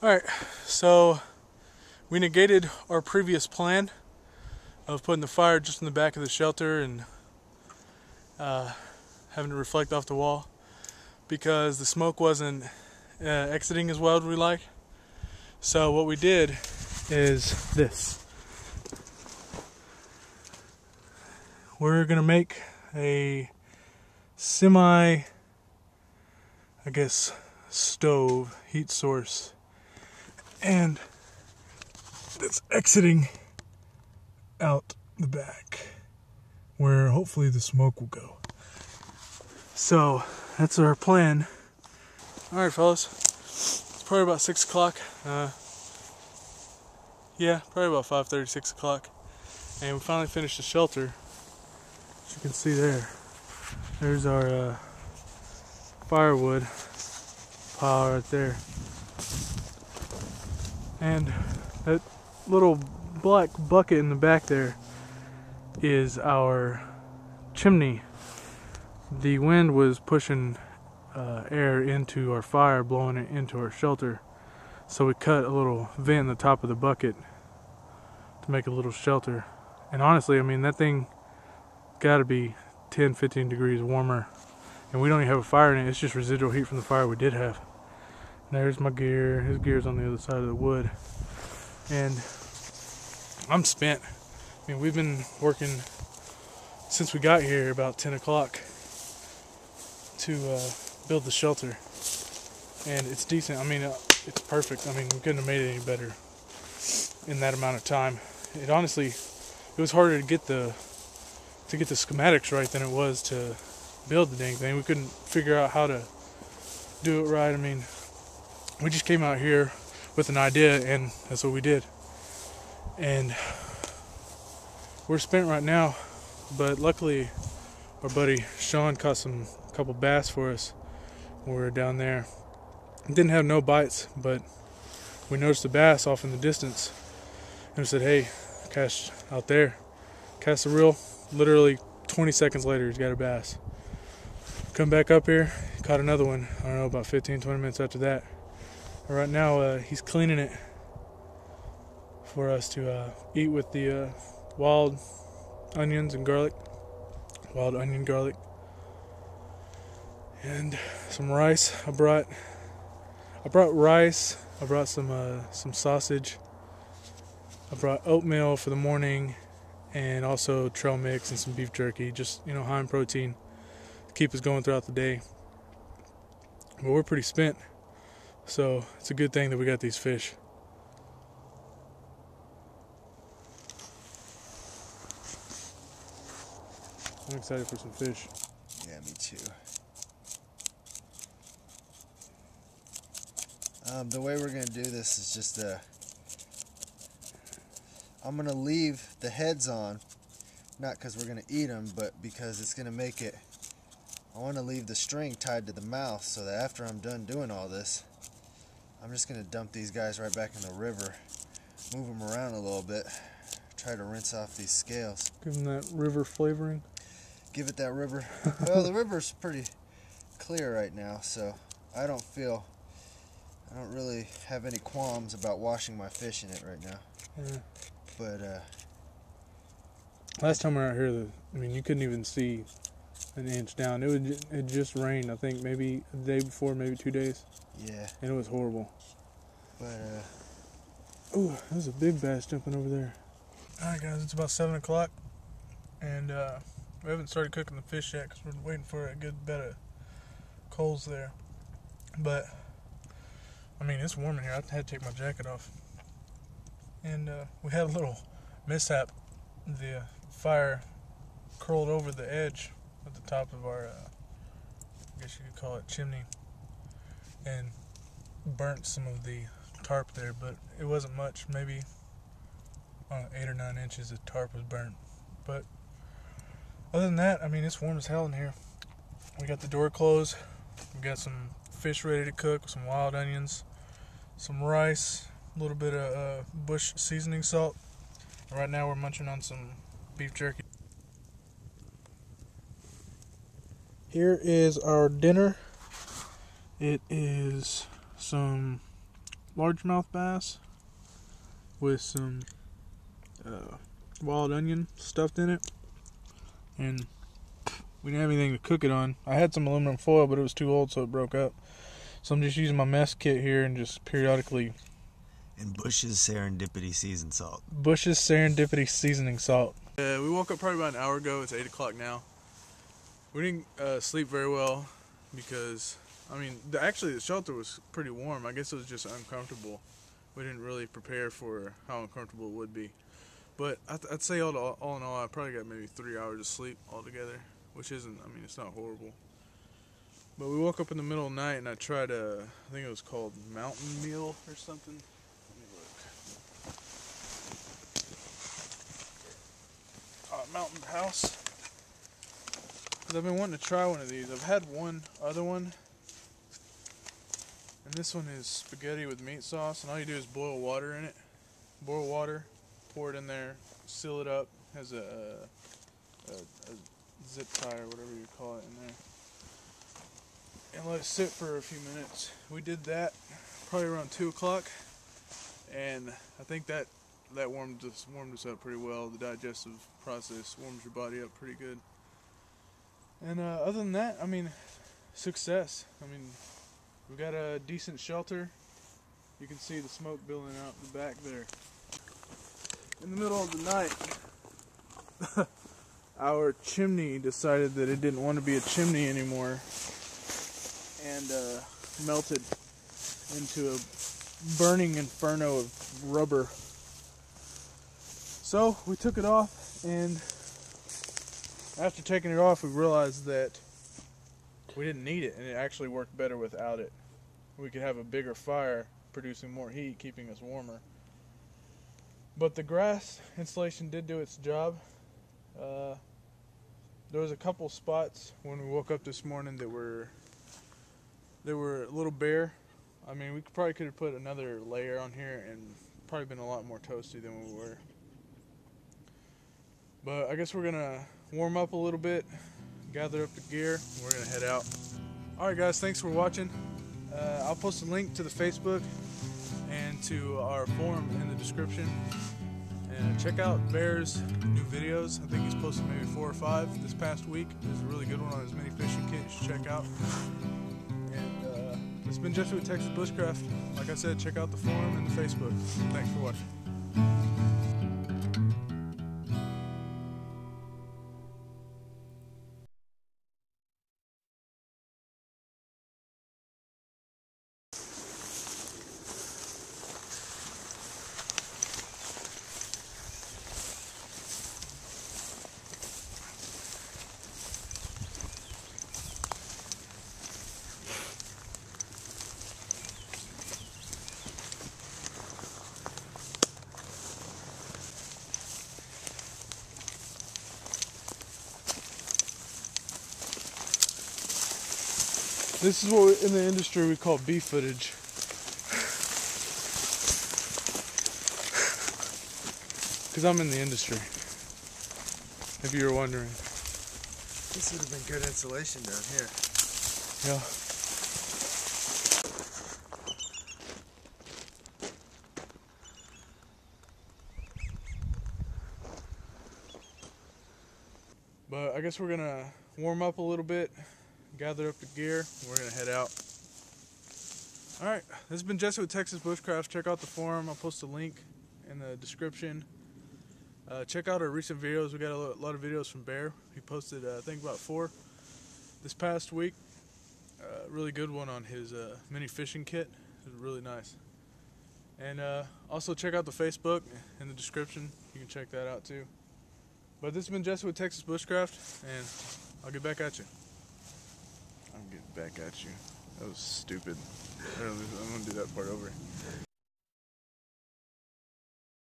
Alright, so we negated our previous plan of putting the fire just in the back of the shelter and having to reflect off the wall because the smoke wasn't exiting as well as we like. So what we did is this. We're gonna make a semi, I guess, stove heat source, and that's exiting out the back where hopefully the smoke will go. So that's our plan. Alright fellas, it's probably about 6 o'clock. Yeah, probably about 5:30, 6 o'clock. And we finally finished the shelter. As you can see there's our firewood pile right there. And that little black bucket in the back there is our chimney. The wind was pushing air into our fire, blowing it into our shelter. So we cut a little vent in the top of the bucket to make a little shelter. And honestly, I mean, that thing gotta be 10-15 degrees warmer. And we don't even have a fire in it, it's just residual heat from the fire we did have. And there's my gear, his gear's on the other side of the wood. And I'm spent. I mean, we've been working since we got here about 10 o'clock to build the shelter. And it's decent. I mean, it's perfect. I mean, we couldn't have made it any better in that amount of time. It honestly, it was harder to get the schematics right than it was to build the dang thing. We couldn't figure out how to do it right. I mean, we just came out here with an idea and that's what we did. And we're spent right now, but luckily our buddy Sean caught a couple bass for us when we were down there. Didn't have no bites, but we noticed a bass off in the distance and we said, hey, cast out there. Cast the reel. Literally 20 seconds later he's got a bass. Come back up here, caught another one, I don't know, about 15-20 minutes after that. Right now he's cleaning it for us to eat with the wild onions and garlic. Wild onion garlic. And some rice. I brought rice. I brought some sausage. I brought oatmeal for the morning, and also trail mix and some beef jerky. Just, you know, high in protein to keep us going throughout the day. But we're pretty spent, so it's a good thing that we got these fish. I'm excited for some fish. Yeah, me too. The way we're going to do this is just I'm going to leave the heads on, not because we're going to eat them, but because it's going to make it, I want to leave the string tied to the mouth so that after I'm done doing all this, I'm just going to dump these guys right back in the river, move them around a little bit, try to rinse off these scales. Give them that river flavoring. Give it that river. Well, the river's pretty clear right now, so I don't really have any qualms about washing my fish in it right now. Yeah. But last time we were out here, I mean, you couldn't even see an inch down. It just rained, I think, maybe a day before, maybe 2 days. Yeah. And it was horrible. But ooh, there's a big bass jumping over there. Alright guys, it's about 7 o'clock. And we haven't started cooking the fish yet because we're waiting for a good bed of coals there. But, I mean, it's warm in here. I had to take my jacket off. And we had a little mishap. The fire curled over the edge at the top of our, I guess you could call it chimney, and burnt some of the tarp there, but it wasn't much. Maybe 8 or 9 inches of tarp was burnt. But other than that, I mean, it's warm as hell in here. We got the door closed. We got some fish ready to cook, some wild onions, some rice, a little bit of bush seasoning salt. And right now we're munching on some beef jerky. Here is our dinner. It is some largemouth bass with some wild onion stuffed in it, and we didn't have anything to cook it on. I had some aluminum foil, but it was too old, so it broke up. So I'm just using my mess kit here and just periodically. And Bush's Serendipity seasoned salt. Bush's Serendipity seasoning salt. We woke up probably about an hour ago. It's 8 o'clock now. We didn't sleep very well because, I mean, actually the shelter was pretty warm. I guess it was just uncomfortable. We didn't really prepare for how uncomfortable it would be. But I'd say all in all, I probably got maybe 3 hours of sleep altogether, which isn't, I mean, it's not horrible. But we woke up in the middle of the night and I tried I think it was called Mountain Meal or something. Let me look. Mountain House. Because I've been wanting to try one of these. I've had one other one. And this one is spaghetti with meat sauce. And all you do is boil water in it. Boil water, pour it in there, seal it up. Has a zip tie or whatever you call it in there. And let it sit for a few minutes. We did that probably around 2 o'clock. And I think that warmed us up pretty well. The digestive process warms your body up pretty good. And other than that, I mean, success. I mean, we got a decent shelter. You can see the smoke billowing out the back there. In the middle of the night, our chimney decided that it didn't want to be a chimney anymore and melted into a burning inferno of rubber. So we took it off, and after taking it off, we realized that we didn't need it, and it actually worked better without it. We could have a bigger fire, producing more heat, keeping us warmer. But the grass insulation did do its job. There was a couple spots when we woke up this morning that were a little bare. I mean, we probably could have put another layer on here and probably been a lot more toasty than we were. But I guess we're gonna warm up a little bit, gather up the gear, and we're gonna head out. Alright guys, thanks for watching. I'll post a link to the Facebook and to our forum in the description. And check out Bear's new videos. I think he's posted maybe 4 or 5 this past week. There's a really good one on his mini fishing kit you should check out. And it's been Jesse with Texas Bushcraft. Like I said, check out the forum and the Facebook. Thanks for watching. This is what in the industry we call beef footage. Because I'm in the industry, if you were wondering. This would have been good insulation down here. Yeah. But I guess we're gonna warm up a little bit, gather up the gear, and we're gonna head out. Alright, this has been Jesse with Texas Bushcraft. Check out the forum. I'll post a link in the description. Check out our recent videos. We got a lot of videos from Bear. He posted, I think, about 4 this past week. Really good one on his mini fishing kit. It was really nice. And also check out the Facebook in the description. You can check that out too. But this has been Jesse with Texas Bushcraft, and I'll get back at you. I'm getting back at you. That was stupid. I'm gonna do that part over.